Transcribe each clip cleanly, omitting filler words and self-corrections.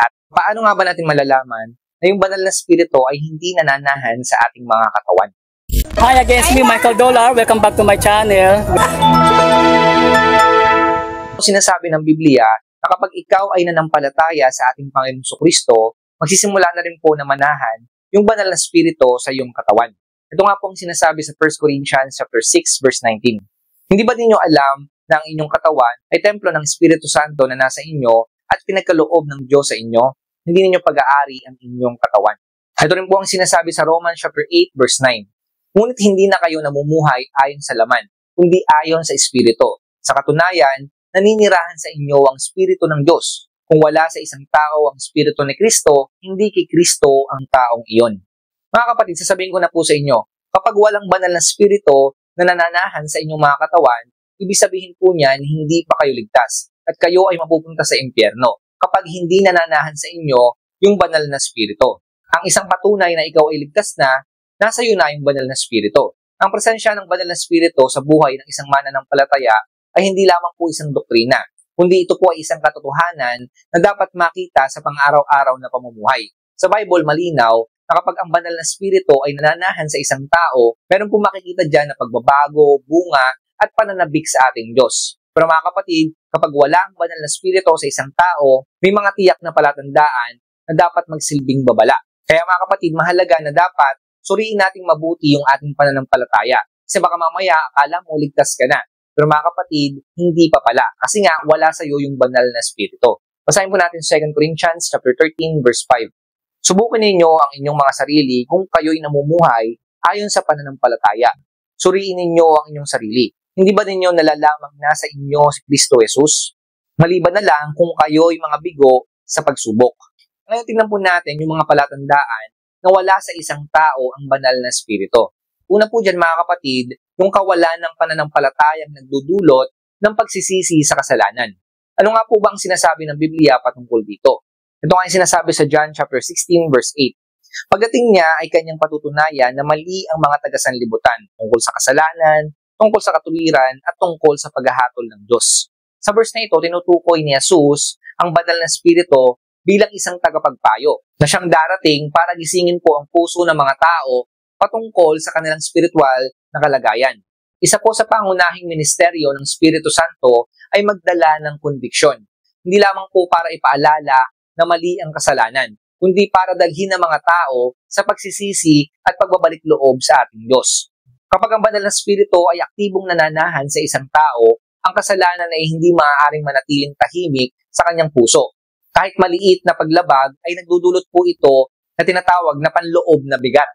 At paano nga ba natin malalaman na yung banal na spirito ay hindi nananahan sa ating mga katawan? Hi again, it's me, Michael Dollar. Welcome back to my channel. Sinasabi ng Biblia na kapag ikaw ay nanampalataya sa ating Panginoong Jesucristo, magsisimula na rin po na manahan yung banal na spirito sa iyong katawan. Ito nga po ang sinasabi sa 1 Corinthians chapter 6 verse 19. Hindi ba ninyo alam na ang inyong katawan ay templo ng Espiritu Santo na nasa inyo at pinagkaloob ng Diyos sa inyo? Hindi ninyo pag-aari ang inyong katawan. Ito rin po ang sinasabi sa Romans chapter 8 verse 9. Ngunit hindi na kayo namumuhay ayon sa laman, kundi ayon sa Espiritu. Sa katunayan, naninirahan sa inyo ang Espiritu ng Diyos. Kung wala sa isang tao ang Espiritu ni Kristo, hindi kay Kristo ang taong iyon. Mga kapatid, sasabihin ko na po sa inyo, kapag walang banal na Espiritu na nananahan sa inyong mga katawan, ibig sabihin po niyan, hindi pa kayo ligtas at kayo ay mapupunta sa impyerno kapag hindi nananahan sa inyo yung banal na spirito. Ang isang patunay na ikaw ay ligtas na, nasa iyo na yung banal na spirito. Ang presensya ng banal na spirito sa buhay ng isang mananampalataya ay hindi lamang po isang doktrina, kundi ito po ay isang katotohanan na dapat makita sa pang-araw-araw na pamumuhay. Sa Bible, malinaw na kapag ang banal na spirito ay nananahan sa isang tao, meron po makikita dyan na pagbabago, bunga, at pananabik sa ating Diyos. Pero mga kapatid, kapag walang banal na spirito sa isang tao, may mga tiyak na palatandaan na dapat magsilbing babala. Kaya mga kapatid, mahalaga na dapat suriin nating mabuti yung ating pananampalataya. Kasi baka mamaya akala mo ligtas ka na. Pero mga kapatid, hindi pa pala. Kasi nga, wala sa iyo yung banal na spirito. Basahin po natin 2 Corinthians chapter 13 verse 5. Subukin ninyo ang inyong mga sarili kung kayo'y namumuhay ayon sa pananampalataya. Suriin ninyo ang inyong sarili. Hindi ba ninyo nalalamang nasa inyo si Kristo Jesus? Maliban na lang kung kayo'y mga bigo sa pagsubok. Ngayon tingnan po natin yung mga palatandaan na wala sa isang tao ang banal na spirito. Una po dyan mga kapatid, yung kawalan ng pananampalatayang nagdudulot ng pagsisisi sa kasalanan. Ano nga po ba ang sinasabi ng Biblia patungkol dito? Ito nga yung sinasabi sa John chapter 16 verse 8. Pagdating niya ay kanyang patutunayan na mali ang mga taga-sanlibutan tungkol sa kasalanan, tungkol sa katuwiran, at tungkol sa paghahatol ng Diyos. Sa verse na ito, tinutukoy ni Jesus ang banal na spirito bilang isang tagapagpayo na siyang darating para gisingin po ang puso ng mga tao patungkol sa kanilang spiritual na kalagayan. Isa po sa pangunahing ministeryo ng Espiritu Santo ay magdala ng konviksyon. Hindi lamang po para ipaalala na mali ang kasalanan, kundi para dalhin ng mga tao sa pagsisisi at pagbabalik loob sa ating Diyos. Kapag ang banal na spirito ay aktibong nananahan sa isang tao, ang kasalanan ay hindi maaaring manatiling tahimik sa kanyang puso. Kahit maliit na paglabag ay nagdudulot po ito na tinatawag na panloob na bigat.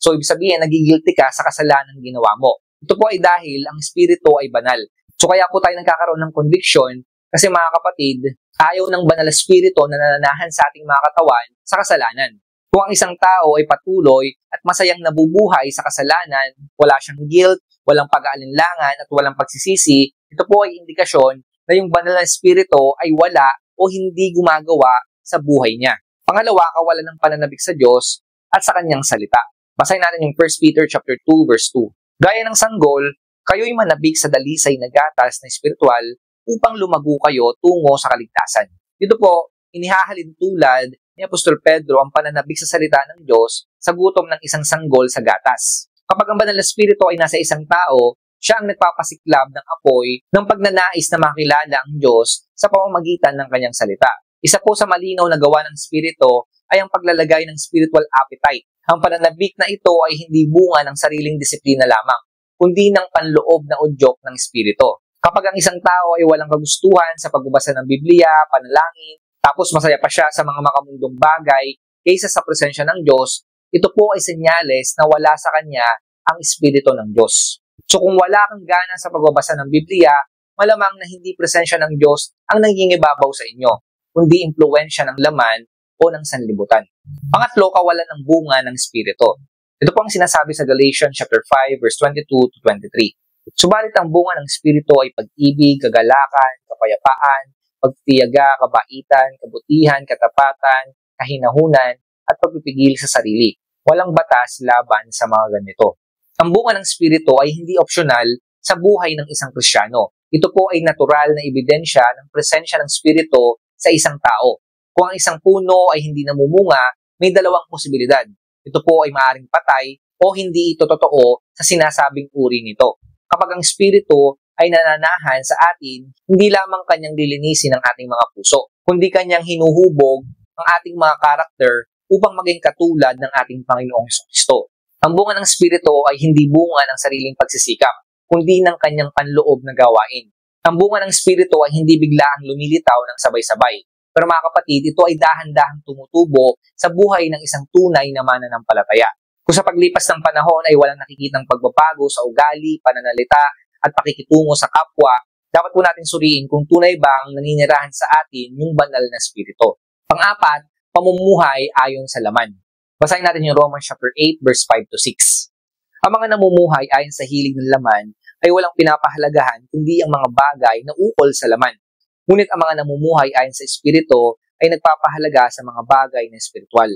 So, ibig sabihin, nagigilty ka sa kasalanan ginawa mo. Ito po ay dahil ang spirito ay banal. So, kaya po tayo nagkakaroon ng conviction kasi mga kapatid, ayaw ng banal na spirito na nananahan sa ating mga katawan sa kasalanan. Kung ang isang tao ay patuloy at masayang nabubuhay sa kasalanan, wala siyang guilt, walang pag-aalinlangan at walang pagsisisi, ito po ay indikasyon na yung banal na spirito ay wala o hindi gumagawa sa buhay niya. Pangalawa, kawalan ng pananabik sa Diyos at sa kanyang salita. Basahin natin yung 1 Peter chapter 2 verse 2. Gaya ng sanggol, kayo'y manabik sa dalisay na gatas na espiritual upang lumago kayo tungo sa kaligtasan. Dito po, inihahalin tulad ni Apostol Pedro ang pananabik sa salita ng Diyos sa gutom ng isang sanggol sa gatas. Kapag ang banal na spirito ay nasa isang tao, siya ang nagpapasiklab ng apoy ng pagnanais na makilala ang Diyos sa pamamagitan ng kanyang salita. Isa po sa malinaw na gawa ng spirito ay ang paglalagay ng spiritual appetite. Ang pananabik na ito ay hindi bunga ng sariling disiplina lamang, kundi ng panloob na udyok ng spirito. Kapag ang isang tao ay walang kagustuhan sa pagbabasa ng Biblia, panalangin, tapos masaya pa siya sa mga makamundong bagay kaysa sa presensya ng Diyos, ito po ay senyales na wala sa kanya ang Espiritu ng Diyos. So kung wala kang gana sa pagbabasa ng Biblia, malamang na hindi presensya ng Diyos ang nangingibabaw sa inyo, kundi impluwensya ng laman o ng sanlibutan. Pangatlo, kawalan ng bunga ng Espiritu. Ito po ang sinasabi sa Galatians chapter 5 verse 22 to 23. Subalit ang bunga ng Espiritu ay pag-ibig, kagalakan, kapayapaan, pagtiyaga, kabaitan, kabutihan, katapatan, kahinahunan, at pagpipigil sa sarili. Walang batas laban sa mga ganito. Ang bunga ng Espiritu ay hindi opsyonal sa buhay ng isang Kristiyano. Ito po ay natural na ebidensya ng presensya ng Espiritu sa isang tao. Kung ang isang puno ay hindi namumunga, may dalawang posibilidad. Ito po ay maaaring patay o hindi ito totoo sa sinasabing uri nito. Kapag ang espiritu ay nananahan sa atin, hindi lamang kanyang lilinisin ang ating mga puso, kundi kanyang hinuhubog ang ating mga karakter upang maging katulad ng ating Panginoong Kristo. Ang bunga ng espiritu ay hindi bunga ng sariling pagsisikap, kundi ng kanyang panloob na gawain. Ang bunga ng espiritu ay hindi biglaang lumilitaw ng sabay-sabay. Pero mga kapatid, ito ay dahan-dahang tumutubo sa buhay ng isang tunay na mananampalataya. Kung sa paglipas ng panahon ay walang nakikitang pagbabago sa ugali, pananalita, at pakikitungo sa kapwa, dapat po natin suriin kung tunay bang naninirahan sa atin yung banal na espiritu. Pang-apat, pamumuhay ayon sa laman. Basahin natin yung Romans chapter 8, verse 5 to 6. Ang mga namumuhay ayon sa hilig ng laman ay walang pinapahalagahan kundi ang mga bagay na ukol sa laman. Ngunit ang mga namumuhay ayon sa espiritu ay nagpapahalaga sa mga bagay na espiritual.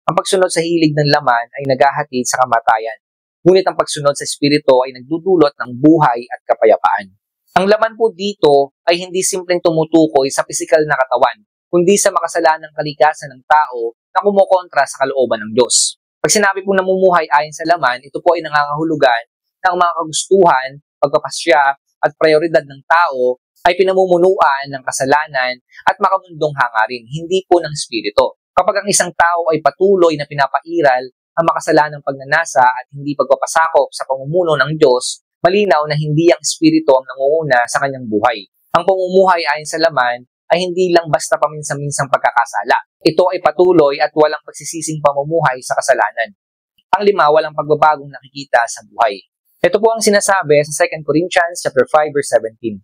Ang pagsunod sa hilig ng laman ay naghahatid sa kamatayan. Ngunit ang pagsunod sa espiritu ay nagdudulot ng buhay at kapayapaan. Ang laman po dito ay hindi simpleng tumutukoy sa pisikal na katawan, kundi sa makasalanang kalikasan ng tao na kumukontra sa kalooban ng Diyos. Pag sinabi po namumuhay ayon sa laman, ito po ay nangangahulugan ng mga kagustuhan, pagpapasya at prioridad ng tao ay pinamumunuan ng kasalanan at makamundong hangarin, hindi po ng espiritu. Kapag ang isang tao ay patuloy na pinapairal ang makasalanang pagnanasa at hindi pagpapasakop sa pamumuno ng Diyos, malinaw na hindi ang espiritu ang nangunguna sa kanyang buhay. Ang pamumuhay ayon sa laman ay hindi lang basta paminsan-minsang pagkakasala. Ito ay patuloy at walang pagsisising pamumuhay sa kasalanan. Ang 5, walang pagbabagong nakikita sa buhay. Ito po ang sinasabi sa 2 Corinthians chapter 5 verse 17.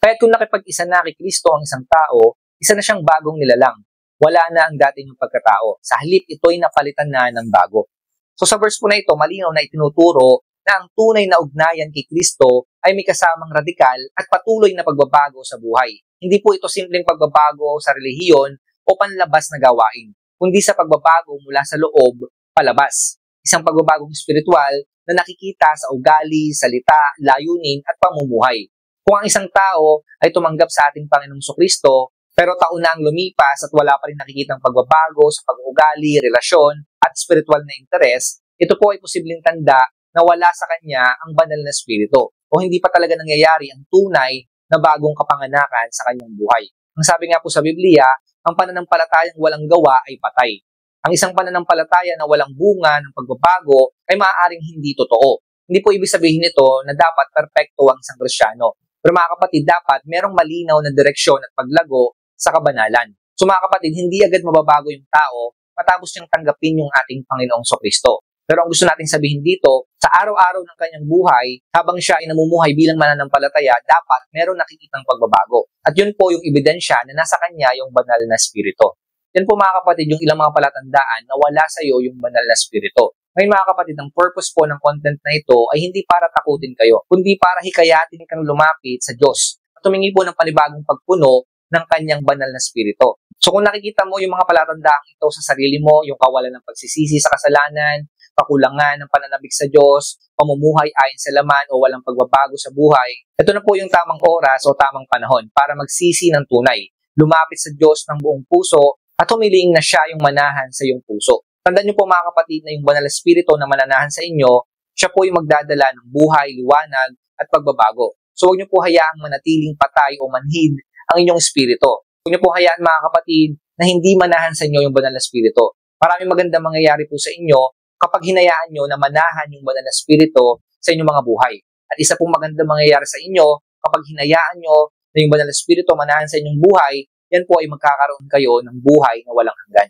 Kaya't kung nakipag-isa na kay Kristo ang isang tao, isa na siyang bagong nilalang. Wala na ang dati niyang pagkatao. Sa halip, ito'y napalitan na ng bago. So sa verse po na ito, malinaw na itinuturo na ang tunay na ugnayan kay Kristo ay may kasamang radikal at patuloy na pagbabago sa buhay. Hindi po ito simpleng pagbabago sa relihiyon o panlabas na gawain, kundi sa pagbabago mula sa loob palabas. Isang pagbabagong espiritual na nakikita sa ugali, salita, layunin at pamumuhay. Kung ang isang tao ay tumanggap sa ating Panginoong Kristo, pero taon na ang lumipas at wala pa rin nakikitang pagbabago sa pag-ugali, relasyon at spiritual na interes, ito po ay posibleng tanda na wala sa kanya ang banal na espiritu o hindi pa talaga nangyayari ang tunay na bagong kapanganakan sa kanyang buhay. Ang sabi nga po sa Biblia, ang pananampalatayang walang gawa ay patay. Ang isang pananampalataya na walang bunga ng pagbabago ay maaaring hindi totoo. Hindi po ibig sabihin nito na dapat perpekto ang isang Kristyano. Pero mga kapatid, dapat merong malinaw na direksyon at paglago sa kabanalan. So mga kapatid, hindi agad mababago yung tao matapos niyang tanggapin yung ating Panginoong Kristo. Pero ang gusto nating sabihin dito, sa araw-araw ng kanyang buhay, habang siya ay namumuhay bilang mananampalataya, dapat meron nakikitang pagbabago. At yun po yung ebidensya na nasa kanya yung banal na espiritu. Yan po mga kapatid, yung ilang mga palatandaan na wala sa iyo yung banal na espiritu. Ngayon mga kapatid, ang purpose po ng content na ito ay hindi para takutin kayo, kundi para hikayatin kang lumapit sa Diyos at tumingi po ng panibagong pagpuno ng kanyang banal na espiritu. So kung nakikita mo yung mga palatandaang ito sa sarili mo, yung kawalan ng pagsisisi sa kasalanan, kakulangan ng pananabik sa Diyos, pamumuhay ayon sa laman o walang pagbabago sa buhay, ito na po yung tamang oras o tamang panahon para magsisi ng tunay, lumapit sa Diyos ng buong puso at humiling na siya yung manahan sa iyong puso. Tandaan niyo po mga kapatid na yung banal na espiritu na mananahan sa inyo, siya po yung magdadala ng buhay, liwanag at pagbabago. So huwag niyo po hayaang manatiling patay o manhid ang inyong espiritu. Huwag niyo po hayaan mga kapatid na hindi manahan sa inyo yung banal na espiritu. Maraming magandang mangyayari po sa inyo kapag hinayaan nyo na manahan yung banal na espiritu sa inyong mga buhay. At isa pong magandang mangyayari sa inyo kapag hinayaan nyo na yung banal na espiritu manahan sa inyong buhay, yan po ay magkakaroon kayo ng buhay na walang hanggan.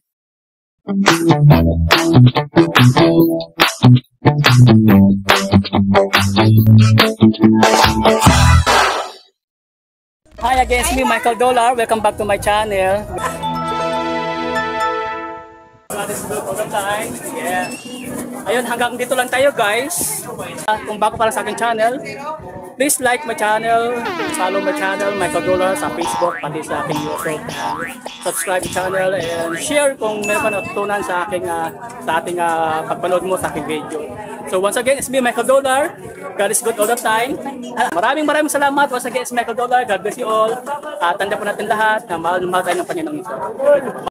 Hi again, it's me Michael Dollar. Welcome back to my channel. Yeah. Ayun, hanggang dito lang tayo guys. Kung bago pa lang sa aking channel, please like my channel, follow my channel, Michael Dollar sa Facebook, pati sa aking YouTube. Subscribe channel and share kung meron ka natutunan sa ating pagpanood mo sa aking video. So once again, it's me Michael Dollar. God is good all the time. Maraming salamat. Once again, it's Michael Dollar. God bless you all. Tanda po natin lahat na mahal tayo ng Panginoong ito.